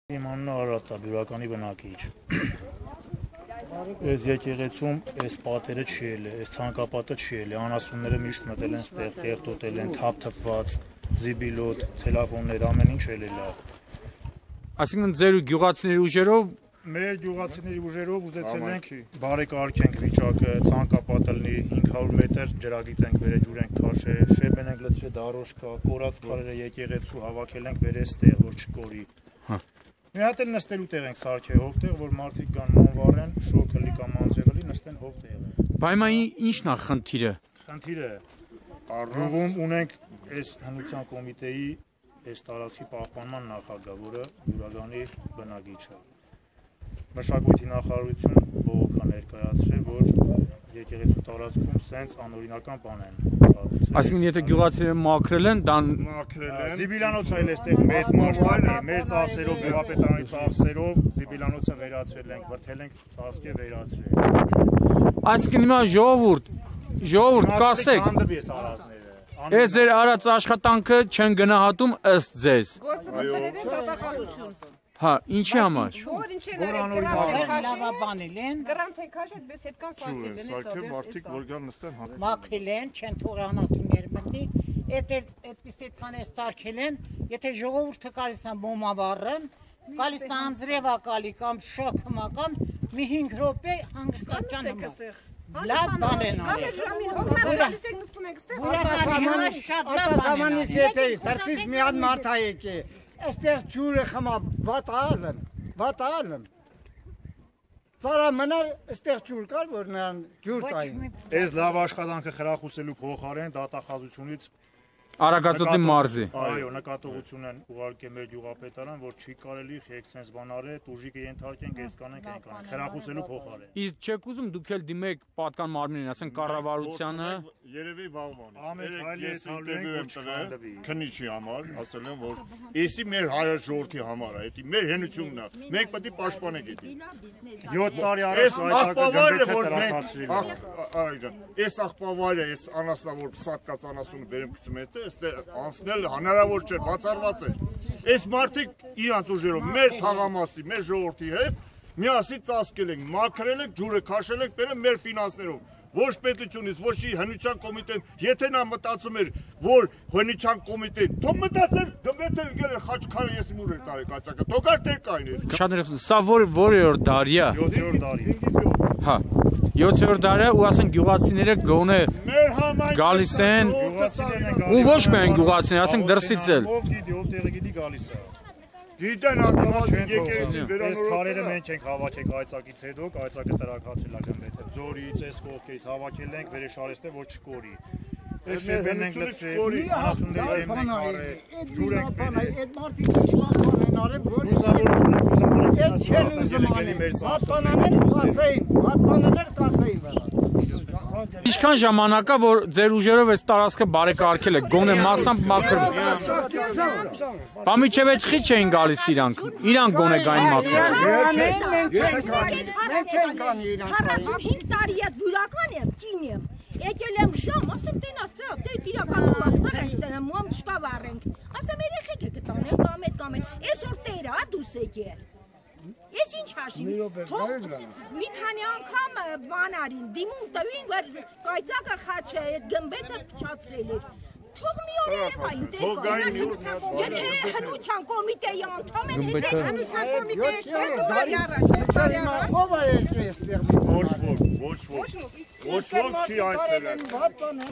Իմ անունը Արարատ է, բյուրականի բնակիչ։ Այս եկեղեցում այս պատերը չի ելել, այս ցանկապատը չի ելել, անասունները միշտ մտել են ստեղ, կեղտոտել են, թափթփված, զիբիլոտ, ցելոֆոններ, ամեն ինչ ելել է։ Այսինքն ձեր գյուղացիների ուժերով Մեր գյուղացիների ուժերով ուզեցել ենք բարեկարգենք վիճակը, ցանկապատը լինի 500 մետր ջրագիծ ենք վերել, ջուր ենք քաշել, շեբեն ենք լցրել, դարոշ կա, կորած քարերը եկեղեցու հավաքել ենք վերել ստեղ, որ չկորի։ Մի հատ էլ նստելու տեղ ենք սարքել հովտեղ, որ մարդիկ կան մանվառեն, շոկը լի կամ անձեղը լի, նստեն հովտեղը։ Բայց ինչն է խնդիրը։ Խնդիրը առավում ունենք այս հնության կոմիտեի այս տարածքի պահպանման նախագահ, որը բյուրականի բնակիչ է։ Մշակույթի նախարարություն բողոք ներկայացրել, որ եկեղեցու տարածքում սենց անօրինական բան են կառուցել։ Այսինքն եթե գյուղացիները մաքրել են, դա Զիբիլանոցը այլ էստեղ մեծ մասշտաբի, մեր ծախսերով, գյուղապետարանի ծախսերով Զիբիլանոցը վերացրել ենք, վրթել ենք ծածկե վերացրել։ այսինքն հիմա ժողովուրդ կասեք, այս ձեր արած աշխատանքը չեն գնահատում ըստ ձեզ։ Հա, ինչի համար։ Մաքրել են, չեն թողել անասուններ մտնի, այդպես այդքան էս ծարքել են, եթե ժողովուրդը գալիս է մոմավառն, գալիս է անձրևա կալի կամ շոքմա կամ մի 5 րոպե հանգստական համար։ Լավ բան են արել։ Արտասահմանից եթե դրսից մի հատ մարդ է եկել, այստեղ ջուրը խմա վատալն։ Ծառա մնալ այստեղ ջուր կար, որ նրան ջուր տային։ Այս լավ աշխատանքը խրախուսելու փոխարեն դատախազությունից Արագածոտնի մարզի։ Այո, նկատողություն են ուղարկել մեր գյուղապետարան, որ չի կարելի խեքսենս բան արել, տուժիկը ենթարկենք, այս կանենք, այն կանենք, խրախուսելու փոխարեն։ Իսկ չեք ուզում դուք էլ դիմեք պատկան մարմինին, ասեն կառավարությանը։ Երևի վաղվանից։ Ամեն ես ինտերվյու եմ տվել քննիչի համար, ասել եմ, որ էսի մեր հայոց ժողովրդի համար է, դա մեր հենությունն է։ Մենք պետք է պաշտպանենք դա։ 7 տարի առաջ այս աղբավարը, այս անասնավոր սատկած անասունը բերեմ գցում է, անցնել հնարավոր չէ, բացառված է։ Այս մարդիկ իրանց ուժերով մեր թաղամասի, մեր ժողովրդի հետ միասին ծածկել ենք, մաքրել ենք, ջուրը քաշել ենք, բերել մեր ֆինանսներով։ Ոչ պետությունից, ոչ հնության կոմիտեն, եթե նա մտածում էր, որ հնության կոմիտեն, թող մտածեր, գմեթե եկել է խաչքարը ես իմ ուր էր տարեք ացակը, թողար դեր կային էր։ Շատ ներողություն, սա որի՞րդ դարի է։ 7-րդ դարի։ Հա, 7-րդ դարի ու ասեն գյուղացիները գոնե գալիս են, ու ոչ միայն գյուղացիները, ասենք դրսից էլ։ Ով տեղը գալիս է։ Գիտեն արտավազին եկեղեցին Այս քարերը մենք ենք հավաքել այծակից հետո, այծակը տրակացել է գմբեթե։ Ձորից, այս կողքերից հավաքել ենք, վերեշարեստե որ չկորի։ Այս շեբեն ենք լցրել, անասունների դեմ ենք արել, ջուր ենք բերել։ Այդ մարդիկ ինչ լավ բան են արել, որ Լուսավորություն ենք ուզում այդ չեն ուզում անել, պատպանել կասեին վրա։ Ինչքան ժամանակ է, որ ձեր ուժերով այս տարածքը բարեկարգել եք, գոնե մասամբ մաքրել։ Բամիջև այդ խիչ էին գալիս իրանք գոնե գային մաքրել։ Մենք չենք կանի իրանք։ 45 տարի է բյուրական եմ, կին եմ։ Եկել եմ շամ, ասեմ տենաս դրա, իրական ուղակներ ենք տենեմ, մոմ չկա վառենք։ Ասեմ երեխեք եք տանել, կամ այդ, այսօր տերը, դուս եկել։ Ես ինչ հաշիվ, մի քանի անգամ բան արին, դիմում տվին, որ կայծակը խաչը, այդ գմբեթը փչացրել էր։ Թող մի օր երևա ինտեր եթե հնության կոմիտեի անդամ են հետեն հնության կոմիտեի Ով է եկել այստեղ։ Ոչ ոք չի այցելել։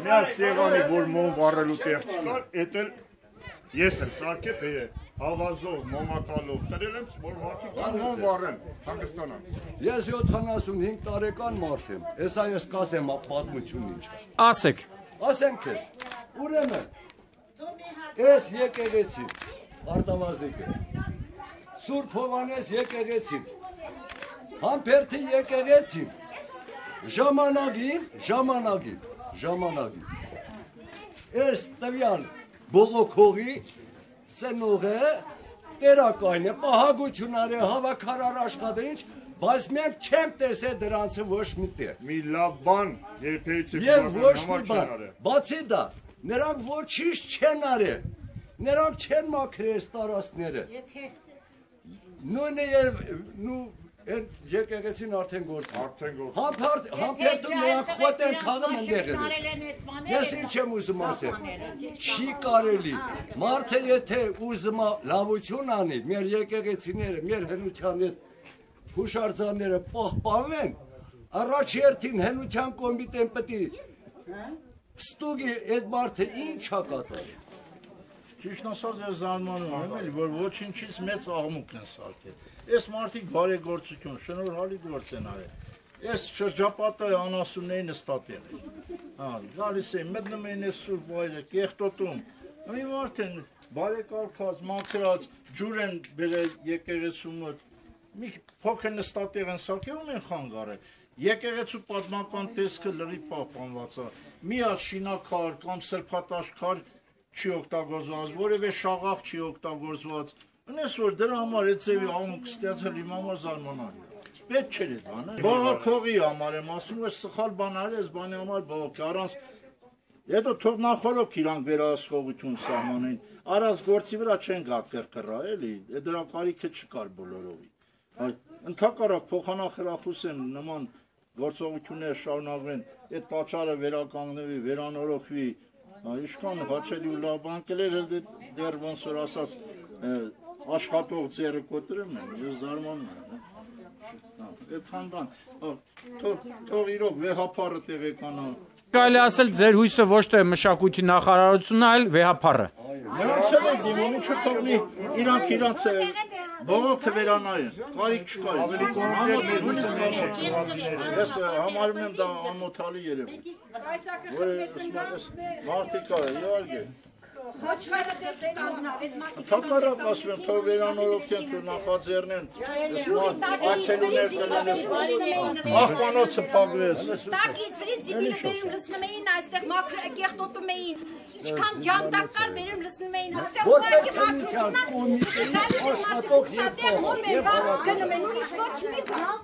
Միա սեղանի, որ մոմ վառելու տեղ չկար, էդ էլ ես եմ սարքել բերել, հավազով, մոմակալով, տրել եմ, որ մարդիկ մոմ վառեն, հանգստանան։ Ես 75 տարեկան մարդ եմ, էսա ես կասեմ պատմություն ինչ։ Ասեք։ Ասենք ես, ուրեմն, ես եկեղեցի, Արտավազիկը, Սուրբ Հովանես եկեղեցի, Համբերդի եկեղեցի, ժամանակին, ես տվյալ բողոքողի ծնողը տերակայն է, պահագությունար է, հավաքարար աշխատինչ, բայց մենք չեմ տեսել դրանցը ոչ մի տեղ։ Մի լավ բան, երբերից Եվ ոչ մի բան, բացի դա, նրանք ոչինչ չեն արել, նրանք չեն մաքրել տարածքները։ Նույնը նու եկեղեցին արդեն գործում։ Համբերդում նրանք խոտ են խաղում ընդեղ են։ Ես ինչ եմ ուզում ասել, չի կարելի, մարդը եթե ուզում լավություն անի, մեր եկեղեցիները, մեր հնության հետ հուշարձանները պահպանվեն, առաջ երթին հնության կոմիտեն պտի ստուգի այդ մարդը ինչ ա կատարել։ Ճիշտ ասած ես զարմանում եմ, որ ոչինչից մեծ աղմուկն են սարքել։ Այս մարդիկ բարեգործություն, շնորհալի գործ են արել։ Այս շրջապատը անասունների նստատեղ է։ Գալիս էին, մտնում էին այս սուրբ վայրը, կեղտոտում։ Մի մարդ են բարեկարգած, մաքրած, ջուր են բերել եկեղեցու մոտ։ Մի փոքր նստատեղ են սարքել, ում են խանգ արել։ Եկեղեցու պատմական տեսքը լրիվ պահպանված է։ Մի շինակար կամ սրբատաշքար չի օգտագործված, որևէ շաղախ չի օգտագործված։ Ունես որ դրա համար այդ ձևի աղմուկ ստեղծել իմ համար զարմանալի է։ Պետք չէր այդ բանը։ Բողոքողի համար եմ ասում, որ սխալ բան արել ես, բանի համար բողոքի առանց հետո թող նախորոք իրանք վերահսկողություն սահմանեն։ Արած գործի վրա չեն գա կրկռա, էլի, դրա կարիքը չկար բոլորովի։ Ընդհակառակ փոխանախրախուսեն նման գործողություններ շարունակվեն, այդ տաճարը վերականգնվի, վերանորոգվի, Իշքան հաչելի ու լավ բանկեր դեռ ոնց որ ասած աշխատող ձեռը կոտրում են, ես զարմանում եմ։ Այդքան բան, թող իրոք վեհապարը տեղեկանա։ Կարելի ասել ձեր հույսը ոչ թե մշակույթի նախարարությունն է, այլ վեհապարը։ Նրանց էլ են դիմում, ինչու թողնի իրանք բողոքը վերանայեն, կարիք չկա։ Ավելի կոնկրետ ես համարում եմ դա անմոթալի երևույթ, որը մարդիկ կա, իհարկե։ Թակարակ ասում եմ, թող վերանորոգեն, թող նախաձեռնեն, այցելուներ կլինեն, աղբանոցը փակվեց։ Տակից վրից ձիվիլը բերում լսնում էին, այստեղ կեղտոտում էին, ինչքան ջանդակ կար բերում լսնում էին, այստեղ ուղղակի մաքրությունն կոմիտեի աշխատող և գնում են, ուրիշ ոչ մի բան։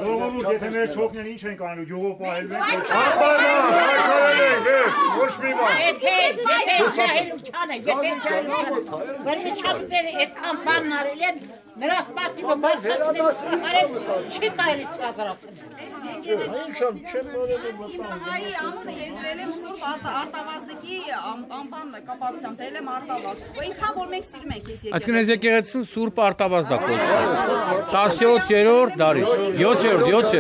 Ժողովուրդ, եթե մեր չոքնեն ինչ են կանելու, յուղով պահելվենք, ոչ մի բան։ Եթե ճահելուչան է, եթե ճահելուչան, որ միջավները այդքան բանն արել են, նրանց պատիվը բարձրացնել, չի կարելի ցածրացնել։ Իմ հայի անունը ես դրել եմ Սուրբ Արտավազդիկի անվան կապակցությամբ, դրել եմ Արտավազդ, այնքան որ մենք սիրում ենք ես եկեղեցին։ Այսինքն այս եկեղեցին Սուրբ Արտավազդ է կոչվում։ 17-րդ դարի, 7-րդ։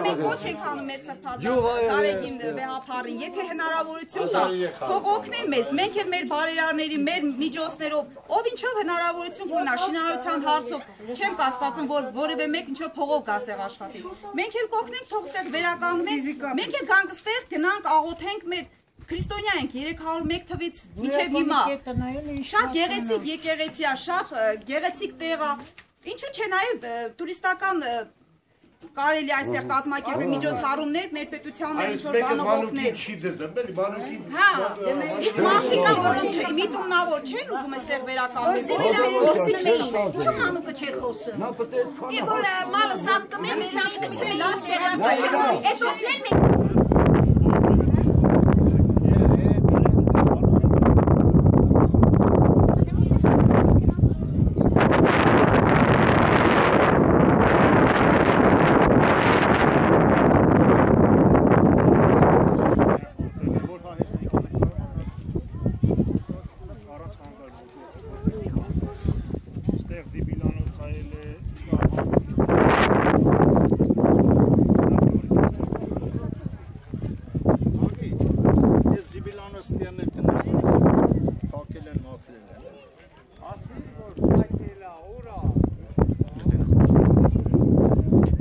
Մենք ոչ ենք անում մեր սրբազան Գարեգին վեհապարին, եթե հնարավորություն կա, թող օգնեն մեզ, մենք էլ մեր բարերարների, մեր միջոցներով, ով ինչով հնարավորություն կունենա շինարարության հարցով, չեմ կասկածում, որ որևէ մեկ ինչով փողով գա ստեղ աշխատի։ Մենք էլ կօգնենք թող ստեղ վերականգնենք, մենք էլ գանք ստեղ գնանք աղոթենք մեր քրիստոնյա ենք 301 թվից մինչև հիմա։ Շատ գեղեցիկ եկեղեցի է, շատ գեղեցիկ տեղ է։ Ինչու՞ չէ նաև տուրիստական կարելի այստեղ կազմակերպել միջոցառումներ մեր պետության էլ ինչ-որ բանով օգնել։ Հա, իսկ մարդիկ կան, որոնք միտումնավոր չեն ուզում այստեղ վերականգնել։ Ինչու մանուկը չէր խոսում։ Որ մալը սատկում են, մենք քցել ենք, այդ օգնել մենք։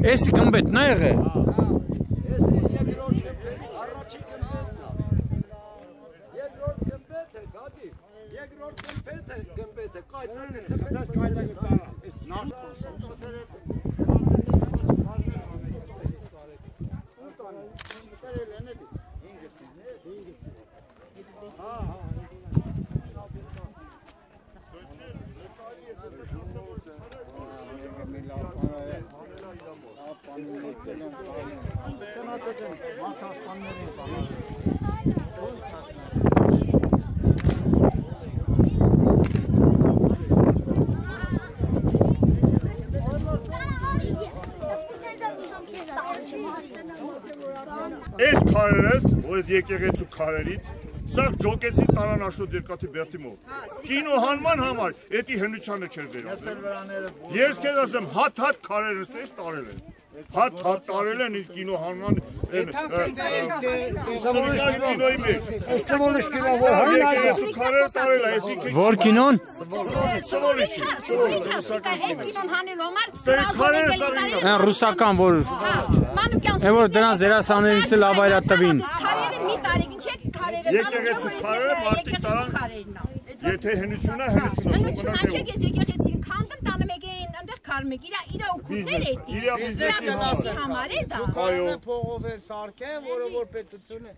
Էսի գմբեթն է եղել։ Էսի առաջի գմբեթ է, կայծակը քարերս, որ այդ եկեղեցու քարերից Սա ջոկեցի տարան աշոտ երկաթի բերտի մոտ։ Կինո հանման համար էդի հնությանը չէր վերածել։ Ես քեզ ասեմ, հատ քարերս էս տարել են։ Հատ տարել են իր կինո հանման Որ կինոն։ Այն ռուսական որ որ դրանց դերասաններից էլ ավայրատվին։ Եկեղեցու քարերը մարդիկ տարան։ Եթե հնությունը հնությունը չէ, ես եկեղեցին քանդեմ, տանը մեկ էին այնտեղ քարմեք, իրա օգուտներ է դի։ Իրա բիզնեսի համար է դա։ Այո, փողով են սարքեն, որը որ պետությունը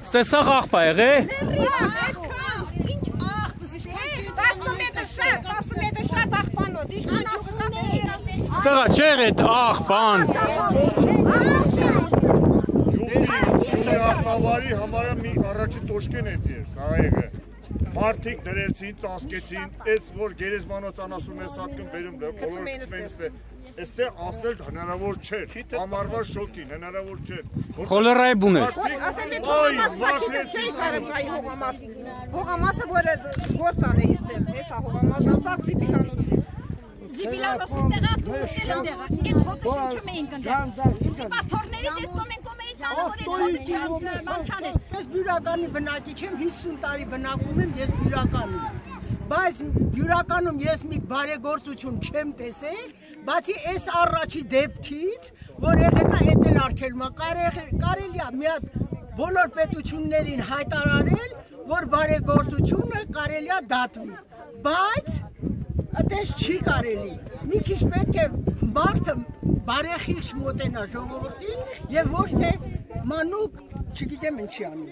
Ստեսաղ աղբա եղե։ Ստեղա չէ եղետ աղբան։ Աղբավարի համարը մի առաջի տոշկեն էց էր, սա եղը։ Մարդիկ դրեցին, ծասկեցին, էց որ գերեզմանոց անասում է սատկն բերում բոլոր կսմենստե, էստե ասնել հնարավոր չէր, ամարվա շոքին, հնարավոր չէր։ Խոլերայի բուն էր։ Հողամասը, որը գործան է իստել, հեսա հողամասը, սակ զիպիլանոց է։ Զիպիլանոց նստեղա, դուսել ընդեղա, էդ հոտը շնչը մեին կնդեղ։ Պաստորներից ես կոմեն տանը, որ էդ հոտը բան չանել։ Ես բյուրականի բնակիչ եմ, 50 տարի բնակում եմ, ես բյուրականում։ Բայց բյուրականում ես մի բարեգործություն չեմ տեսել, բացի այս առաջի դեպքից, որ եղել է էդ էլ արգելում, կարելի է մի հատ բոլոր պետություններին հայտարարել, որ բարեգործությունը կարելի է դատվի, բայց այդպես չի կարելի, մի քիչ պետք է մարդը բարեխիղճ մոտենա ժողովրդին և ոչ թե մանուկ, չգիտեմ ինչի անի։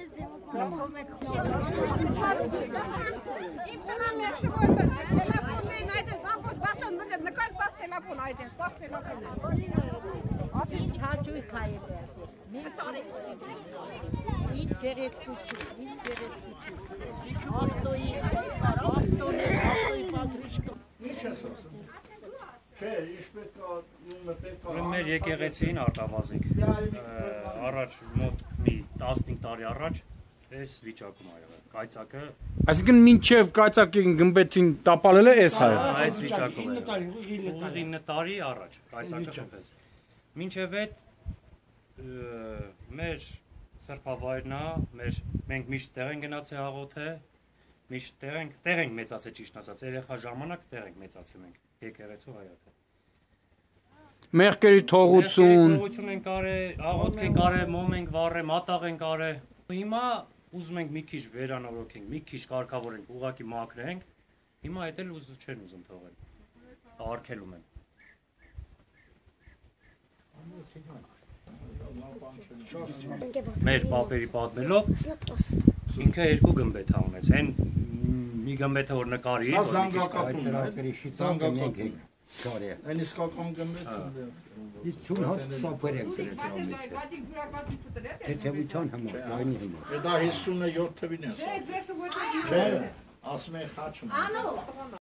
Իմ տնամ եղսի որպես ծելապոն էին այդ ես ամբոս բախտան մնդետ նկայք սաղ ծելապոն այդ են, սաղ ծելապոն են։ Ասիչ հաճույք հայել է, մի իր գերեցկություն, ավտոյի պատրիշկը։ Ինչ ես ասում։ Չէ, ինչ պետք է մեր եկեղեցին արտավազիկ, առաջ մոտ 15 տարի առաջ այս վիճակում ա եղել։ Կայծակը Այսինքն մինչև կայծակի գմբեթին տապալել է այս հայը։ Այս վիճակում է։ 9 տարի առաջ կայծակը խփեց։ Մինչև այդ մեր սրբավայրն է, մենք միշտ տեղ ենք գնացել աղոթե, միշտ տեղ ենք մեծացել ճիշտ ասած, երեխա ժամանակ տեղ ենք մեծացել մենք եկեղեցու հայոց։ Մեղքերի թողություն ենք արել, աղոթք ենք արել, մոմ ենք վառել, մատաղ ենք արել։ Հիմա ուզում ենք մի քիչ վերանորոգենք, մի քիչ կարգավորենք, ուղղակի մաքրենք։ Հիմա այդ էլ չեն ուզում թողել։ Արգելում են։ Մեր պապերի պատմելով ինքը երկու գմբեթ ունեց։ Այն մի գմբեթը որ նկարի, Սա զանգակապ է։ Այն իսկական գմբեթ է։ Դիցուն հատ սափեր ենք Թեթևության համար, ձայնի համար։ Դա 57 թվին է։ Չէ, ասում է խաչում։